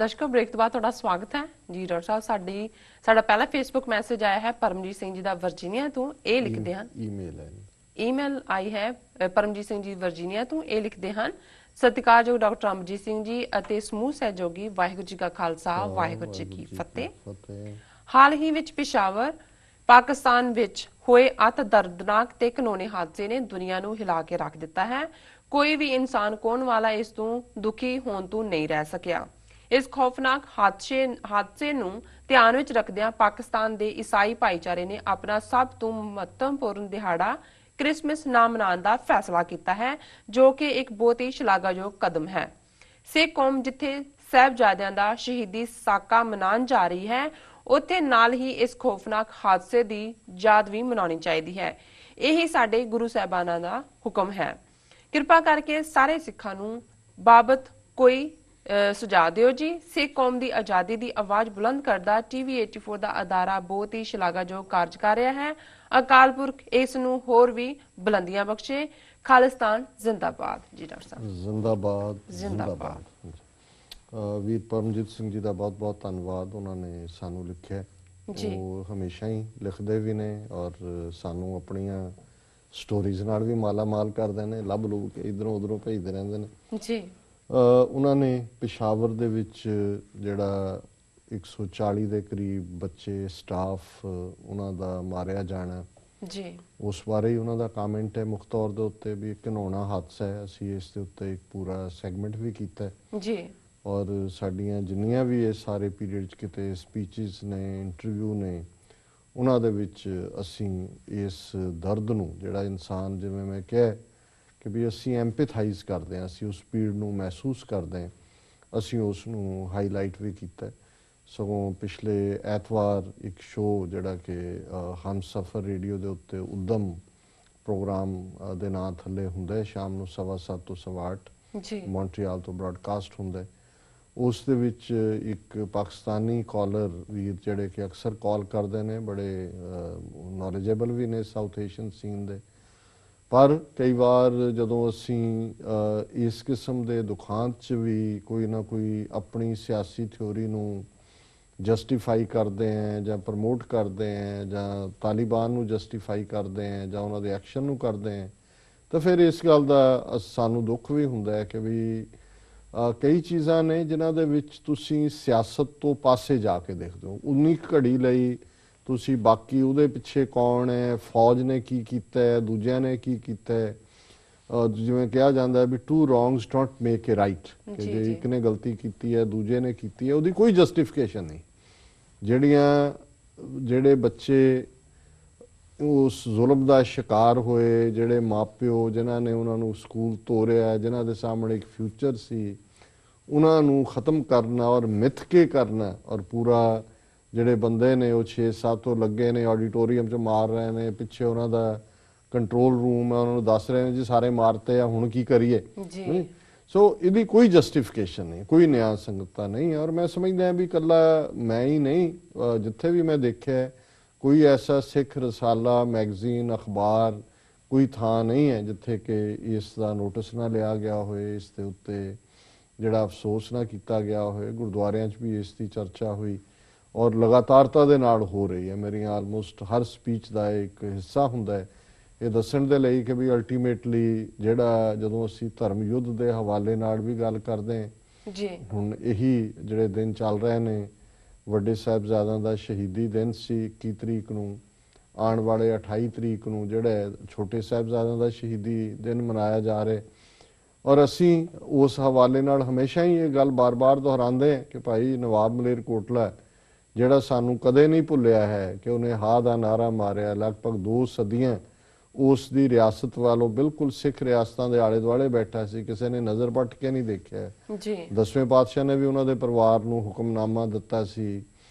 दर्शकों ब्रेक तो बाद ਤੁਹਾਡਾ ਸਵਾਗਤ ਹੈ ਜੀ। ਡਾਕਟਰ ਸਾਹਿਬ ਸਾਡਾ ਪਹਿਲਾ ਫੇਸਬੁੱਕ ਮੈਸੇਜ ਆਇਆ ਹੈ ਪਰਮਜੀਤ ਸਿੰਘ ਜੀ ਦਾ ਵਰਜੀਨੀਆ ਤੋਂ। ਇਹ ਲਿਖਦੇ ਹਨ, ਈਮੇਲ ਆਈ ਹੈ ਪਰਮਜੀਤ ਸਿੰਘ ਜੀ ਵਰਜੀਨੀਆ ਤੋਂ। ਇਹ ਲਿਖਦੇ ਹਨ, ਸਤਿਕਾਰਯੋਗ ਡਾਕਟਰ ਅਮਰਜੀਤ ਸਿੰਘ ਜੀ ਅਤੇ ਸਮੂਹ ਸਹਿਯੋਗੀ, ਵਾਹਿਗੁਰੂ ਜੀ ਕਾ ਖਾਲਸਾ ਵਾਹਿਗੁਰੂ ਜੀ ਕੀ ਫਤਿਹ। ਹਾਲ ਹੀ ਵਿੱਚ ਪਿਸ਼ਾਵਰ ਪਾਕਿਸਤਾਨ ਵਿੱਚ ਹੋਏ ਅਤ ਦਰਦਨਾਕ ਤੇ ਘਿਨੌਣੇ ਹਾਦਸੇ ਨੇ ਦੁਨੀਆ ਨੂੰ ਹਿਲਾ ਕੇ ਰੱਖ ਦਿੱਤਾ ਹੈ। ਕੋਈ ਵੀ ਇਨਸਾਨ ਕੋਣ ਵਾਲਾ ਇਸ ਤੋਂ ਦੁਖੀ ਹੋਣ ਤੋਂ ਨਹੀਂ ਰਹਿ ਸਕਿਆ। ਇਸ ਖੌਫਨਾਕ ਹਾਦਸੇ ਨੂੰ ਧਿਆਨ ਵਿੱਚ ਰੱਖਦਿਆਂ ਪਾਕਿਸਤਾਨ ਦੇ ਈਸਾਈ ਭਾਈਚਾਰੇ ਨੇ ਆਪਣਾ ਸਭ ਤੋਂ ਮਹੱਤਵਪੂਰਨ ਦਿਹਾੜਾ ਕ੍ਰਿਸਮਸ ਨਾ ਮਨਾਉਣ ਦਾ ਫੈਸਲਾ ਕੀਤਾ ਹੈ, ਜੋ ਕਿ ਇੱਕ ਬਹੁਤ ਹੀ ਸ਼ਲਾਘਾਯੋਗ ਕਦਮ ਹੈ। ਸਿੱਖ ਕੌਮ ਜਿੱਥੇ ਸਾਹਿਬਜ਼ਾਦਿਆਂ ਦਾ ਸ਼ਹੀਦੀ ਸਾਕਾ ਮਨਾਉਣ ਜਾ ਰਹੀ ਹੈ, ਉੱਥੇ ਨਾਲ ਹੀ ਇਸ ਖੌਫਨਾਕ ਹਾਦਸੇ ਦੀ ਯਾਦ ਵੀ ਮਨਾਉਣੀ ਚਾਹੀਦੀ ਹੈ। ਇਹੀ ਸਾਡੇ ਗੁਰੂ ਸਾਹਿਬਾਨਾਂ ਦਾ ਹੁਕਮ ਹੈ। ਕਿਰਪਾ ਕਰਕੇ ਸਾਰੇ ਸਿੱਖਾਂ ਨੂੰ ਬਾਬਤ ਕੋਈ ਸੁਝਾਅ ਦਿਓ ਜੀ। ਸਿੱਖ ਕੌਮ ਦੀ ਆਜ਼ਾਦੀ ਦੀ ਆਵਾਜ਼ ਬੁਲੰਦ ਕਰਦਾ TV 84 ਦਾ ਅਦਾਰਾ ਬਹੁਤ ਹੀ ਸ਼ਲਾਘਾਯੋਗ ਕਾਰਜ ਕਰ ਰਿਹਾ ਹੈ। ਅਕਾਲ ਪੁਰਖ ਇਸ ਨੂੰ ਹੋਰ ਵੀ ਬੁਲੰਦੀਆਂ ਬਖਸ਼ੇ। ਖਾਲਿਸਤਾਨ ਜ਼ਿੰਦਾਬਾਦ ਜੀ। ਡਾਕਟਰ ਸਾਹਿਬ ਜ਼ਿੰਦਾਬਾਦ ਜ਼ਿੰਦਾਬਾਦ। ਵੀਰ ਪਰਮਜੀਤ ਸਿੰਘ ਜੀ ਦਾ ਬਹੁਤ ਬਹੁਤ ਧੰਨਵਾਦ। ਉਹਨਾਂ ਨੇ ਸਾਨੂੰ ਲਿਖਿਆ, ਉਹ ਹਮੇਸ਼ਾ ਹੀ ਲਿਖਦੇ ਵੀ ਨੇ ਔਰ ਸਾਨੂੰ ਆਪਣੀਆਂ ਸਟੋਰੀਜ਼ ਨਾਲ ਵੀ ਮਾਲਾ ਮਾਲ ਕਰਦੇ ਨੇ, ਲੱਭ ਲੁੱਭ ਕੇ ਇਧਰੋਂ ਉਧਰੋਂ ਭੇਜਦੇ ਰਹਿੰਦੇ ਨੇ ਜੀ। ਉਹਨਾਂ ਨੇ ਪਿਸ਼ਾਵਰ ਦੇ ਵਿੱਚ ਜਿਹੜਾ 140 ਦੇ ਕਰੀਬ ਬੱਚੇ ਸਟਾਫ ਉਹਨਾਂ ਦਾ ਮਾਰਿਆ ਜਾਣਾ ਜੀ, ਉਸ ਬਾਰੇ ਹੀ ਉਹਨਾਂ ਦਾ ਕਮੈਂਟ ਹੈ ਮੁੱਖ ਤੌਰ ਦੇ ਉੱਤੇ ਵੀ ਇੱਕ ਘਿਨੌਣਾ ਹਾਦਸਾ ਹੈ। ਅਸੀਂ ਇਸ ਦੇ ਉੱਤੇ ਇੱਕ ਪੂਰਾ ਸੈਗਮੈਂਟ ਵੀ ਕੀਤਾ ਜੀ ਔਰ ਸਾਡੀਆਂ ਜਿੰਨੀਆਂ ਵੀ ਇਹ ਸਾਰੇ ਪੀਰੀਅਡ 'ਚ ਕਿਤੇ ਸਪੀਚਿਸ ਨੇ, ਇੰਟਰਵਿਊ ਨੇ, ਉਹਨਾਂ ਦੇ ਵਿੱਚ ਅਸੀਂ ਇਸ ਦਰਦ ਨੂੰ ਜਿਹੜਾ ਇਨਸਾਨ, ਜਿਵੇਂ ਮੈਂ ਕਿਹਾ ਕਿ ਵੀ ਅਸੀਂ ਐਂਪੈਥਾਈਜ਼ ਕਰਦੇ ਹਾਂ, ਅਸੀਂ ਉਸ ਪੀੜ ਨੂੰ ਮਹਿਸੂਸ ਕਰਦੇ ਹਾਂ, ਅਸੀਂ ਉਸ ਨੂੰ ਹਾਈਲਾਈਟ ਵੀ ਕੀਤਾ। ਸਗੋਂ ਪਿਛਲੇ ਐਤਵਾਰ ਇੱਕ ਸ਼ੋਅ ਜਿਹੜਾ ਕਿ ਹਮਸਫਰ ਰੇਡੀਓ ਦੇ ਉੱਤੇ ਉਦਮ ਪ੍ਰੋਗਰਾਮ ਦੇ ਨਾਂ ਥੱਲੇ ਹੁੰਦਾ, ਸ਼ਾਮ ਨੂੰ 7:15 ਤੋਂ 8:15 ਮੌਂਟਰੀਆਲ ਤੋਂ ਬ੍ਰਾਡਕਾਸਟ ਹੁੰਦਾ। ਉਸ ਦੇ ਵਿੱਚ ਇੱਕ ਪਾਕਿਸਤਾਨੀ ਕਾਲਰ ਵੀਰ ਜਿਹੜੇ ਕਿ ਅਕਸਰ ਕਾਲ ਕਰਦੇ ਨੇ, ਬੜੇ ਨੌਲੇਜੇਬਲ ਵੀ ਨੇ ਸਾਊਥ ਏਸ਼ੀਅਨ ਸੀਨ ਦੇ, ਪਰ ਕਈ ਵਾਰ ਜਦੋਂ ਅਸੀਂ ਇਸ ਕਿਸਮ ਦੇ ਦੁਖਾਂਤ 'ਚ ਵੀ ਕੋਈ ਨਾ ਕੋਈ ਆਪਣੀ ਸਿਆਸੀ ਥਿਊਰੀ ਨੂੰ ਜਸਟੀਫਾਈ ਕਰਦੇ ਹਾਂ ਜਾਂ ਪ੍ਰਮੋਟ ਕਰਦੇ ਹਾਂ ਜਾਂ ਤਾਲਿਬਾਨ ਨੂੰ ਜਸਟੀਫਾਈ ਕਰਦੇ ਹਾਂ ਜਾਂ ਉਹਨਾਂ ਦੇ ਐਕਸ਼ਨ ਨੂੰ ਕਰਦੇ ਹਾਂ, ਤਾਂ ਫਿਰ ਇਸ ਗੱਲ ਦਾ ਸਾਨੂੰ ਦੁੱਖ ਵੀ ਹੁੰਦਾ ਹੈ ਕਿ ਵੀ ਕਈ ਚੀਜ਼ਾਂ ਨੇ ਜਿਨ੍ਹਾਂ ਦੇ ਵਿੱਚ ਤੁਸੀਂ ਸਿਆਸਤ ਤੋਂ ਪਾਸੇ ਜਾ ਕੇ ਦੇਖਦੇ ਹੋ। 19 ਘੜੀ ਲਈ ਤੁਸੀਂ ਬਾਕੀ ਉਹਦੇ ਪਿੱਛੇ ਕੌਣ ਹੈ, ਫੌਜ ਨੇ ਕੀ ਕੀਤਾ ਹੈ, ਦੂਜਿਆਂ ਨੇ ਕੀ ਕੀਤਾ ਹੈ, ਜਿਵੇਂ ਕਿਹਾ ਜਾਂਦਾ ਵੀ two wrongs don't make a right, ਕਿ ਜੇ ਇੱਕ ਨੇ ਗਲਤੀ ਕੀਤੀ ਹੈ ਦੂਜੇ ਨੇ ਕੀਤੀ ਹੈ, ਉਹਦੀ ਕੋਈ ਜਸਟੀਫਿਕੇਸ਼ਨ ਨਹੀਂ। ਜਿਹੜੇ ਬੱਚੇ ਉਸ ਜ਼ੁਲਮ ਦਾ ਸ਼ਿਕਾਰ ਹੋਏ, ਜਿਹੜੇ ਮਾਪਿਓ ਜਿਨ੍ਹਾਂ ਨੇ ਉਹਨਾਂ ਨੂੰ ਸਕੂਲ ਤੋਰਿਆ, ਜਿਨ੍ਹਾਂ ਦੇ ਸਾਹਮਣੇ ਇੱਕ ਫਿਊਚਰ ਸੀ, ਉਹਨਾਂ ਨੂੰ ਖਤਮ ਕਰਨਾ ਔਰ ਮਿੱਥ ਕੇ ਕਰਨਾ, ਔਰ ਪੂਰਾ ਜਿਹੜੇ ਬੰਦੇ ਨੇ ਉਹ 6-7 ਤੋਂ ਲੱਗੇ ਨੇ ਆਡੀਟੋਰੀਅਮ 'ਚ ਮਾਰ ਰਹੇ ਨੇ, ਪਿੱਛੇ ਉਹਨਾਂ ਦਾ ਕੰਟਰੋਲ ਰੂਮ ਹੈ, ਉਹਨਾਂ ਨੂੰ ਦੱਸ ਰਹੇ ਨੇ ਜੀ ਸਾਰੇ ਮਾਰਤੇ ਆ, ਹੁਣ ਕੀ ਕਰੀਏ। ਸੋ ਇਹਦੀ ਕੋਈ ਜਸਟੀਫਿਕੇਸ਼ਨ ਨਹੀਂ, ਕੋਈ ਨਿਆਂ ਸੰਗਤਤਾ ਨਹੀਂ। ਔਰ ਮੈਂ ਸਮਝਦਾ ਵੀ ਇਕੱਲਾ ਮੈਂ ਹੀ ਨਹੀਂ, ਜਿੱਥੇ ਵੀ ਮੈਂ ਦੇਖਿਆ ਕੋਈ ਐਸਾ ਸਿੱਖ ਰਸਾਲਾ, ਮੈਗਜ਼ੀਨ, ਅਖਬਾਰ, ਕੋਈ ਥਾਂ ਨਹੀਂ ਹੈ ਜਿੱਥੇ ਕਿ ਇਸ ਦਾ ਨੋਟਿਸ ਨਾ ਲਿਆ ਗਿਆ ਹੋਏ, ਇਸ ਦੇ ਉੱਤੇ ਜਿਹੜਾ ਅਫਸੋਸ ਨਾ ਕੀਤਾ ਗਿਆ ਹੋਏ। ਗੁਰਦੁਆਰਿਆਂ 'ਚ ਵੀ ਇਸ ਦੀ ਚਰਚਾ ਹੋਈ ਔਰ ਲਗਾਤਾਰਤਾ ਦੇ ਨਾਲ ਹੋ ਰਹੀ ਹੈ। ਮੇਰੀਆਂ ਆਲਮੋਸਟ ਹਰ ਸਪੀਚ ਦਾ ਇੱਕ ਹਿੱਸਾ ਹੁੰਦਾ ਹੈ ਇਹ ਦੱਸਣ ਦੇ ਲਈ ਕਿ ਵੀ ਅਲਟੀਮੇਟਲੀ ਜਿਹੜਾ ਜਦੋਂ ਅਸੀਂ ਧਰਮ ਯੁੱਧ ਦੇ ਹਵਾਲੇ ਨਾਲ ਵੀ ਗੱਲ ਕਰਦੇ ਹਾਂ ਜੀ, ਹੁਣ ਇਹੀ ਜਿਹੜੇ ਦਿਨ ਚੱਲ ਰਹੇ ਨੇ, ਵੱਡੇ ਸਾਹਿਬਜ਼ਾਦਿਆਂ ਦਾ ਸ਼ਹੀਦੀ ਦਿਨ ਸੀ 21 ਤਰੀਕ ਨੂੰ, ਆਉਣ ਵਾਲੇ 28 ਤਰੀਕ ਨੂੰ ਜਿਹੜਾ ਛੋਟੇ ਸਾਹਿਬਜ਼ਾਦਿਆਂ ਦਾ ਸ਼ਹੀਦੀ ਦਿਨ ਮਨਾਇਆ ਜਾ ਰਿਹਾ, ਔਰ ਅਸੀਂ ਉਸ ਹਵਾਲੇ ਨਾਲ ਹਮੇਸ਼ਾ ਹੀ ਇਹ ਗੱਲ ਬਾਰ-ਬਾਰ ਦੁਹਰਾਉਂਦੇ ਹਾਂ ਕਿ ਭਾਈ ਨਵਾਬ ਮਲੇਰਕੋਟਲਾ ਜਿਹੜਾ ਸਾਨੂੰ ਕਦੇ ਨਹੀਂ ਭੁੱਲਿਆ ਹੈ ਕਿ ਉਹਨੇ ਹਾਂ ਦਾ ਨਾਰਾ ਮਾਰਿਆ, ਲਗਭਗ 2 ਸਦੀਆਂ ਉਸ ਦੀ ਰਿਆਸਤ ਵੱਲੋਂ ਬਿਲਕੁਲ ਸਿੱਖ ਰਿਆਸਤਾਂ ਦੇ ਆਲੇ ਦੁਆਲੇ ਬੈਠਾ ਸੀ, ਕਿਸੇ ਨੇ ਨਜ਼ਰ ਪੱਟ ਕੇ ਨਹੀਂ ਦੇਖਿਆ ਜੀ। 10ਵੇਂ ਪਾਤਸ਼ਾਹ ਨੇ ਵੀ ਉਹਨਾਂ ਦੇ ਪਰਿਵਾਰ ਨੂੰ ਹੁਕਮਨਾਮਾ ਦਿੱਤਾ ਸੀ,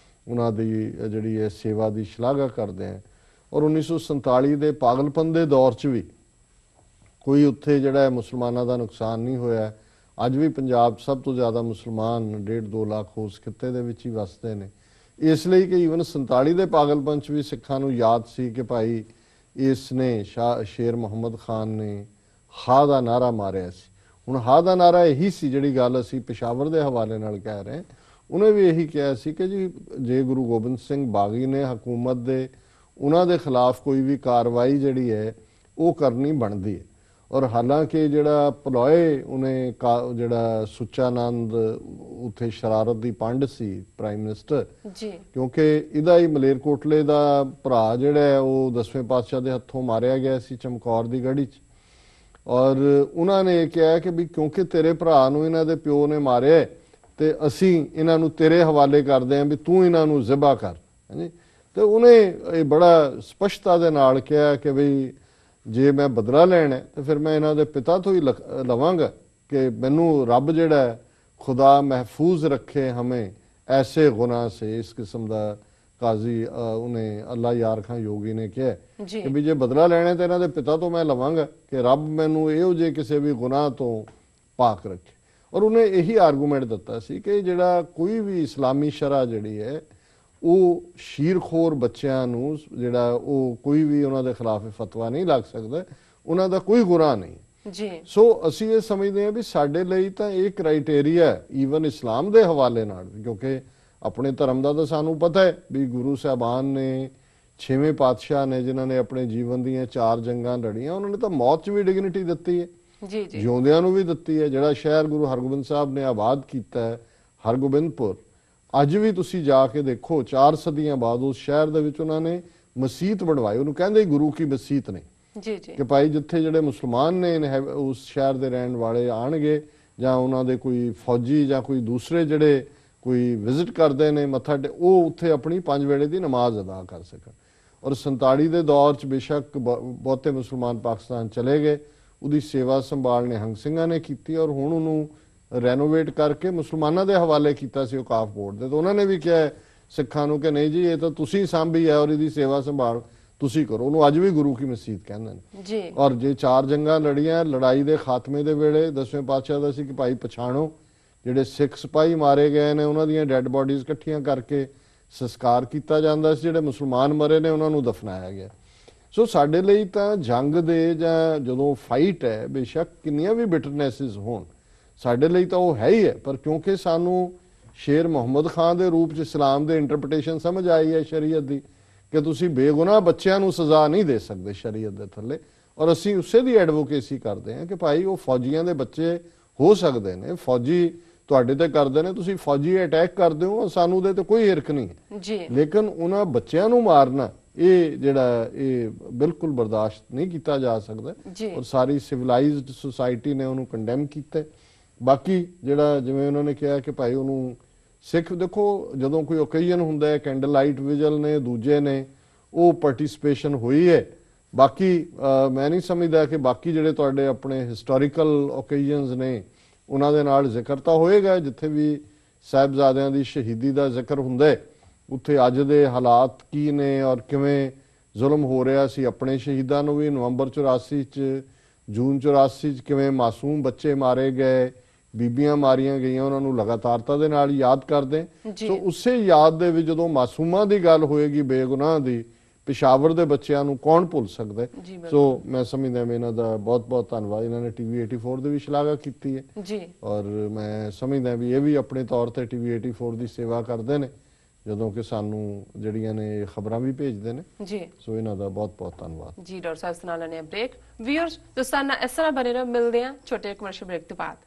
ਉਹਨਾਂ ਦੀ ਜਿਹੜੀ ਇਹ ਸੇਵਾ ਦੀ ਸ਼ਲਾਘਾ ਕਰਦੇ ਆ। ਔਰ 1947 ਦੇ ਪਾਗਲਪਨ ਦੇ ਦੌਰ 'ਚ ਵੀ ਕੋਈ ਉੱਥੇ ਜਿਹੜਾ ਮੁਸਲਮਾਨਾਂ ਦਾ ਨੁਕਸਾਨ ਨਹੀਂ ਹੋਇਆ। ਅੱਜ ਵੀ ਪੰਜਾਬ ਸਭ ਤੋਂ ਜ਼ਿਆਦਾ ਮੁਸਲਮਾਨ 1.5-2 ਲੱਖ ਉਸ ਖਿੱਤੇ ਦੇ ਵਿੱਚ ਹੀ ਵਸਦੇ ਨੇ, ਇਸ ਲਈ ਕਿ ਈਵਨ 47 ਦੇ ਪਾਗਲਪਨ 'ਚ ਵੀ ਸਿੱਖਾਂ ਨੂੰ ਯਾਦ ਸੀ ਕਿ ਭਾਈ ਇਸ ਨੇ ਸ਼ੇਰ ਮੁਹੰਮਦ ਖਾਨ ਨੇ ਹਾਂ ਦਾ ਨਾਰਾ ਮਾਰਿਆ ਸੀ। ਹੁਣ ਹਾਂ ਦਾ ਨਾਰਾ ਇਹੀ ਸੀ ਜਿਹੜੀ ਗੱਲ ਅਸੀਂ ਪਿਸ਼ਾਵਰ ਦੇ ਹਵਾਲੇ ਨਾਲ ਕਹਿ ਰਹੇ, ਉਹਨੇ ਵੀ ਇਹੀ ਕਿਹਾ ਸੀ ਕਿ ਜੀ ਜੇ ਗੁਰੂ ਗੋਬਿੰਦ ਸਿੰਘ ਬਾਗੀ ਨੇ ਹਕੂਮਤ ਦੇ ਉਹਨਾਂ ਦੇ ਖਿਲਾਫ ਕੋਈ ਵੀ ਕਾਰਵਾਈ ਜਿਹੜੀ ਹੈ ਉਹ ਕਰਨੀ ਬਣਦੀ ਹੈ। ਔਰ ਹਾਲਾਂਕਿ ਜਿਹੜਾ ਪਲੋਏ ਉਹਨੇ ਜਿਹੜਾ ਸੁੱਚਾਨੰਦ ਉੱਥੇ ਸ਼ਰਾਰਤ ਦੀ ਪੰਡ ਸੀ ਪ੍ਰਾਈਮ ਮਿਨਿਸਟਰ ਜੀ, ਕਿਉਂਕਿ ਇਹਦਾ ਹੀ ਮਲੇਰਕੋਟਲੇ ਦਾ ਭਰਾ ਜਿਹੜਾ ਹੈ ਉਹ 10ਵੇਂ ਪਾਤਸ਼ਾਹ ਦੇ ਹੱਥੋਂ ਮਾਰਿਆ ਗਿਆ ਸੀ ਚਮਕੌਰ ਦੀ ਗੜੀ 'ਚ। ਔਰ ਉਹਨਾਂ ਨੇ ਕਿਹਾ ਕਿ ਵੀ ਕਿਉਂਕਿ ਤੇਰੇ ਭਰਾ ਨੂੰ ਇਹਨਾਂ ਦੇ ਪਿਓ ਨੇ ਮਾਰਿਆ ਤੇ ਅਸੀਂ ਇਹਨਾਂ ਨੂੰ ਤੇਰੇ ਹਵਾਲੇ ਕਰਦੇ ਆਂ ਵੀ ਤੂੰ ਇਹਨਾਂ ਨੂੰ ਜ਼ਿਬਾ ਕਰ। ਹਾਂਜੀ, ਤੇ ਉਹਨੇ ਇਹ ਬੜਾ ਸਪਸ਼ਟਤਾ ਦੇ ਨਾਲ ਕਿਹਾ ਕਿ ਵੀ ਜੇ ਮੈਂ ਬਦਲਾ ਲੈਣਾ ਤੇ ਫਿਰ ਮੈਂ ਇਹਨਾਂ ਦੇ ਪਿਤਾ ਤੋਂ ਹੀ ਲਵਾਂਗਾ ਕਿ ਮੈਨੂੰ ਰੱਬ ਜਿਹੜਾ ਖੁਦਾ ਮਹਿਫੂਜ਼ ਰੱਖੇ ਹਮੇ ਐਸੇ ਗੁਨਾਹ ਸੇ। ਇਸ ਕਿਸਮ ਦਾ ਕਾਜ਼ੀ ਉਹਨੇ ਅੱਲਾ ਯਾਰ ਖਾਂ ਯੋਗੀ ਨੇ ਕਿਹਾ ਕਿ ਵੀ ਜੇ ਬਦਲਾ ਲੈਣਾ ਤੇ ਇਹਨਾਂ ਦੇ ਪਿਤਾ ਤੋਂ ਮੈਂ ਲਵਾਂਗਾ ਕਿ ਰੱਬ ਮੈਨੂੰ ਇਹੋ ਜਿਹੇ ਕਿਸੇ ਵੀ ਗੁਨਾਹ ਤੋਂ ਪਾਕ ਰੱਖੇ। ਔਰ ਉਹਨੇ ਇਹੀ ਆਰਗੂਮੈਂਟ ਦਿੱਤਾ ਸੀ ਕਿ ਜਿਹੜਾ ਕੋਈ ਵੀ ਇਸਲਾਮੀ ਸ਼ਰਅ ਜਿਹੜੀ ਹੈ ਉਹ ਸ਼ੀਰਖੋਰ ਬੱਚਿਆਂ ਨੂੰ ਜਿਹੜਾ ਉਹ ਕੋਈ ਵੀ ਉਹਨਾਂ ਦੇ ਖਿਲਾਫ ਫਤਵਾ ਨਹੀਂ ਲੱਗ ਸਕਦਾ, ਉਹਨਾਂ ਦਾ ਕੋਈ ਗੁਨਾਹ ਨਹੀਂ ਜੀ। ਸੋ ਅਸੀਂ ਇਹ ਸਮਝਦੇ ਹਾਂ ਵੀ ਸਾਡੇ ਲਈ ਤਾਂ ਇਹ ਕ੍ਰਾਈਟੇਰੀਆ ਈਵਨ ਇਸਲਾਮ ਦੇ ਹਵਾਲੇ ਨਾਲ, ਕਿਉਂਕਿ ਆਪਣੇ ਧਰਮ ਦਾ ਤਾਂ ਸਾਨੂੰ ਪਤਾ ਹੈ ਵੀ ਗੁਰੂ ਸਾਹਿਬਾਨ ਨੇ 6ਵੇਂ ਪਾਤਸ਼ਾਹ ਨੇ ਜਿਨ੍ਹਾਂ ਨੇ ਆਪਣੇ ਜੀਵਨ ਦੀਆਂ 4 ਜੰਗਾਂ ਲੜੀਆਂ, ਉਹਨਾਂ ਨੇ ਤਾਂ ਮੌਤ 'ਚ ਵੀ ਡਿਗਨਿਟੀ ਦਿੱਤੀ ਹੈ, ਜੀ ਜੀ, ਜਿਉਂਦਿਆਂ ਨੂੰ ਵੀ ਦਿੱਤੀ ਹੈ। ਜਿਹੜਾ ਸ਼ਹਿਰ ਗੁਰੂ ਹਰਗੋਬਿੰਦ ਸਾਹਿਬ ਨੇ ਆਬਾਦ ਕੀਤਾ ਹੈ ਹਰਗੋਬਿੰਦਪੁਰ, ਅੱਜ ਵੀ ਤੁਸੀਂ ਜਾ ਕੇ ਦੇਖੋ 4 ਸਦੀਆਂ ਬਾਅਦ ਉਸ ਸ਼ਹਿਰ ਦੇ ਵਿੱਚ ਉਹਨਾਂ ਨੇ ਮਸਜਿਦ ਬਣਵਾਈ, ਉਹਨੂੰ ਕਹਿੰਦੇ ਗੁਰੂ ਕੀ ਮਸਜਿਦ ਨੇ ਜੀ ਜੀ, ਕਿ ਭਾਈ ਜਿੱਥੇ ਜਿਹੜੇ ਮੁਸਲਮਾਨ ਨੇ ਉਸ ਸ਼ਹਿਰ ਦੇ ਰਹਿਣ ਵਾਲੇ ਆਣਗੇ ਜਾਂ ਉਹਨਾਂ ਦੇ ਕੋਈ ਫੌਜੀ ਜਾਂ ਕੋਈ ਦੂਸਰੇ ਜਿਹੜੇ ਕੋਈ ਵਿਜ਼ਿਟ ਕਰਦੇ ਨੇ ਮੱਥਾ ਉਹ ਉੱਥੇ ਆਪਣੀ 5 ਵੇਲੇ ਦੀ ਨਮਾਜ਼ ਅਦਾ ਕਰ ਸਕਣ। ਔਰ 47 ਦੇ ਦੌਰ 'ਚ ਬੇਸ਼ੱਕ ਬਹੁਤੇ ਮੁਸਲਮਾਨ ਪਾਕਿਸਤਾਨ ਚਲੇ ਗਏ, ਉਹਦੀ ਸੇਵਾ ਸੰਭਾਲ ਨਿਹੰਗ ਸਿੰਘਾਂ ਨੇ ਕੀਤੀ ਔਰ ਹੁਣ ਉਹਨੂੰ ਰੈਨੋਵੇਟ ਕਰਕੇ ਮੁਸਲਮਾਨਾਂ ਦੇ ਹਵਾਲੇ ਕੀਤਾ ਸੀ ਔਕਾਫ ਬੋਰਡ ਦੇ। ਤਾਂ ਉਹਨਾਂ ਨੇ ਵੀ ਕਿਹਾ ਸਿੱਖਾਂ ਨੂੰ ਕਿ ਨਹੀਂ ਜੀ ਇਹ ਤਾਂ ਤੁਸੀਂ ਸਾਂਭੀ ਹੈ ਔਰ ਇਹਦੀ ਸੇਵਾ ਸੰਭਾਲ ਤੁਸੀਂ ਕਰੋ। ਉਹਨੂੰ ਅੱਜ ਵੀ ਗੁਰੂ ਕੀ ਮਸਜਿਦ ਕਹਿੰਦੇ ਨੇ ਜੀ। ਔਰ ਜੇ 4 ਜੰਗਾਂ ਲੜੀਆਂ, ਲੜਾਈ ਦੇ ਖਾਤਮੇ ਦੇ ਵੇਲੇ 10ਵੇਂ ਪਾਤਸ਼ਾਹ ਦਾ ਸੀ ਕਿ ਭਾਈ ਪਛਾਣੋ ਜਿਹੜੇ ਸਿੱਖ ਸਿਪਾਹੀ ਮਾਰੇ ਗਏ ਨੇ ਉਹਨਾਂ ਦੀਆਂ ਡੈੱਡ ਬਾਡੀਜ਼ ਇਕੱਠੀਆਂ ਕਰਕੇ ਸੰਸਕਾਰ ਕੀਤਾ ਜਾਂਦਾ ਸੀ, ਜਿਹੜੇ ਮੁਸਲਮਾਨ ਮਰੇ ਨੇ ਉਹਨਾਂ ਨੂੰ ਦਫਨਾਇਆ ਗਿਆ। ਸੋ ਸਾਡੇ ਲਈ ਤਾਂ ਜੰਗ ਦੇ ਜਾਂ ਜਦੋਂ ਫਾਈਟ ਹੈ ਬੇਸ਼ੱਕ ਕਿੰਨੀਆਂ ਵੀ ਬਿਟਰਨੈਸਿਸ ਹੋਣ ਸਾਡੇ ਲਈ ਤਾਂ ਉਹ ਹੈ ਹੀ ਹੈ, ਪਰ ਕਿਉਂਕਿ ਸਾਨੂੰ ਸ਼ੇਰ ਮੁਹੰਮਦ ਖਾਨ ਦੇ ਰੂਪ 'ਚ ਇਸਲਾਮ ਦੇ ਇੰਟਰਪ੍ਰੀਟੇਸ਼ਨ ਸਮਝ ਆਈ ਹੈ ਸ਼ਰੀਅਤ ਦੀ ਕਿ ਤੁਸੀਂ ਬੇਗੁਨਾਹ ਬੱਚਿਆਂ ਨੂੰ ਸਜ਼ਾ ਨਹੀਂ ਦੇ ਸਕਦੇ ਸ਼ਰੀਅਤ ਦੇ ਥੱਲੇ, ਔਰ ਅਸੀਂ ਉਸੇ ਦੀ ਐਡਵੋਕੇਸੀ ਕਰਦੇ ਹਾਂ ਕਿ ਭਾਈ ਉਹ ਫੌਜੀਆਂ ਦੇ ਬੱਚੇ ਹੋ ਸਕਦੇ ਨੇ, ਫੌਜੀ ਤੁਹਾਡੇ ਤੇ ਕਰਦੇ ਨੇ, ਤੁਸੀਂ ਫੌਜੀ ਅਟੈਕ ਕਰਦੇ ਹੋ, ਸਾਨੂੰ ਉਹਦੇ ਤੇ ਕੋਈ ਹਿਰਖ ਨਹੀਂ ਹੈ ਜੀ, ਲੇਕਿਨ ਉਹਨਾਂ ਬੱਚਿਆਂ ਨੂੰ ਮਾਰਨਾ ਇਹ ਜਿਹੜਾ ਇਹ ਬਿਲਕੁਲ ਬਰਦਾਸ਼ਤ ਨਹੀਂ ਕੀਤਾ ਜਾ ਸਕਦਾ ਔਰ ਸਾਰੀ ਸਿਵਲਾਈਜ਼ਡ ਸੁਸਾਇਟੀ ਨੇ ਉਹਨੂੰ ਕੰਡੈਮ ਕੀਤਾ। ਬਾਕੀ ਜਿਹੜਾ ਜਿਵੇਂ ਉਹਨਾਂ ਨੇ ਕਿਹਾ ਕਿ ਭਾਈ ਉਹਨੂੰ ਸਿੱਖ ਦੇਖੋ ਜਦੋਂ ਕੋਈ ਓਕੇਜ਼ਨ ਹੁੰਦਾ ਹੈ ਕੈਂਡਲ ਲਾਈਟ ਵਿਜਲ ਨੇ ਦੂਜੇ ਨੇ ਉਹ ਪਾਰਟਿਸਿਪੇਸ਼ਨ ਹੋਈ ਹੈ। ਬਾਕੀ ਮੈਂ ਨਹੀਂ ਸਮਝਦਾ ਕਿ ਬਾਕੀ ਜਿਹੜੇ ਤੁਹਾਡੇ ਆਪਣੇ ਹਿਸਟੋਰੀਕਲ ਓਕੇਜ਼ਨਸ ਨੇ ਉਹਨਾਂ ਦੇ ਨਾਲ ਜ਼ਿਕਰ ਤਾਂ ਹੋਏਗਾ, ਜਿੱਥੇ ਵੀ ਸਾਹਿਬਜ਼ਾਦਿਆਂ ਦੀ ਸ਼ਹੀਦੀ ਦਾ ਜ਼ਿਕਰ ਹੁੰਦਾ ਹੈ ਉੱਥੇ ਅੱਜ ਦੇ ਹਾਲਾਤ ਕੀ ਨੇ ਔਰ ਕਿਵੇਂ ਜ਼ੁਲਮ ਹੋ ਰਿਹਾ ਸੀ ਆਪਣੇ ਸ਼ਹੀਦਾਂ ਨੂੰ ਵੀ ਨਵੰਬਰ 84 'ਚ ਜੂਨ 84 'ਚ ਕਿਵੇਂ ਮਾਸੂਮ ਬੱਚੇ ਮਾਰੇ ਗਏ, ਬੀਬੀਆਂ ਮਾਰੀਆਂ ਗਈਆਂ, ਉਹਨਾਂ ਨੂੰ ਲਗਾਤਾਰਤਾ ਦੇ ਨਾਲ ਯਾਦ ਕਰਦੇ। ਸੋ ਉਸੇ ਯਾਦ ਦੇ ਵਿੱਚ ਜਦੋਂ ਮਾਸੂਮਾਂ ਦੀ ਗੱਲ ਹੋਏਗੀ ਬੇਗੁਨਾਹ ਦੀ, ਪਿਸ਼ਾਵਰ ਦੇ ਬੱਚਿਆਂ ਨੂੰ ਕੌਣ ਭੁੱਲ ਸਕਦਾ। ਸੋ ਮੈਂ ਸਮਝਦਾ ਮੈਂ ਇਹਨਾਂ ਦਾ ਬਹੁਤ ਬਹੁਤ ਧੰਨਵਾਦ, ਇਹਨਾਂ ਨੇ ਟੀਵੀ 84 ਦੀ ਵੀ ਸ਼ਲਾਘਾ ਕੀਤੀ ਹੈ ਜੀ ਔਰ ਮੈਂ ਸਮਝਦਾ ਵੀ ਇਹ ਵੀ ਆਪਣੇ ਤੌਰ ਤੇ ਟੀਵੀ 84 ਦੀ ਸੇਵਾ ਕਰਦੇ ਨੇ ਜਦੋਂ ਕਿ ਸਾਨੂੰ ਜਿਹੜੀਆਂ ਨੇ ਖਬਰਾਂ ਵੀ ਭੇਜਦੇ ਨੇ ਜੀ। ਸੋ ਇਹਨਾਂ ਦਾ ਬਹੁਤ ਬਹੁਤ ਧੰਨਵਾਦ ਜੀ। ਡਾਕਟਰ ਸਾਹਿਬ ਸੁਣਾ ਲੈਣੇ ਬ੍ਰੇਕ। ਵੀਅਰਸ ਦੋਸਤਾਨਾ ਇਸ ਤਰ੍ਹਾਂ ਬਣੇ ਰਹੋ, ਮਿਲਦੇ ਆ ਛੋਟੇ ਕਮਰਸ਼ੀਅਲ ਬ੍ਰੇਕ ਤੋਂ ਬਾਅਦ।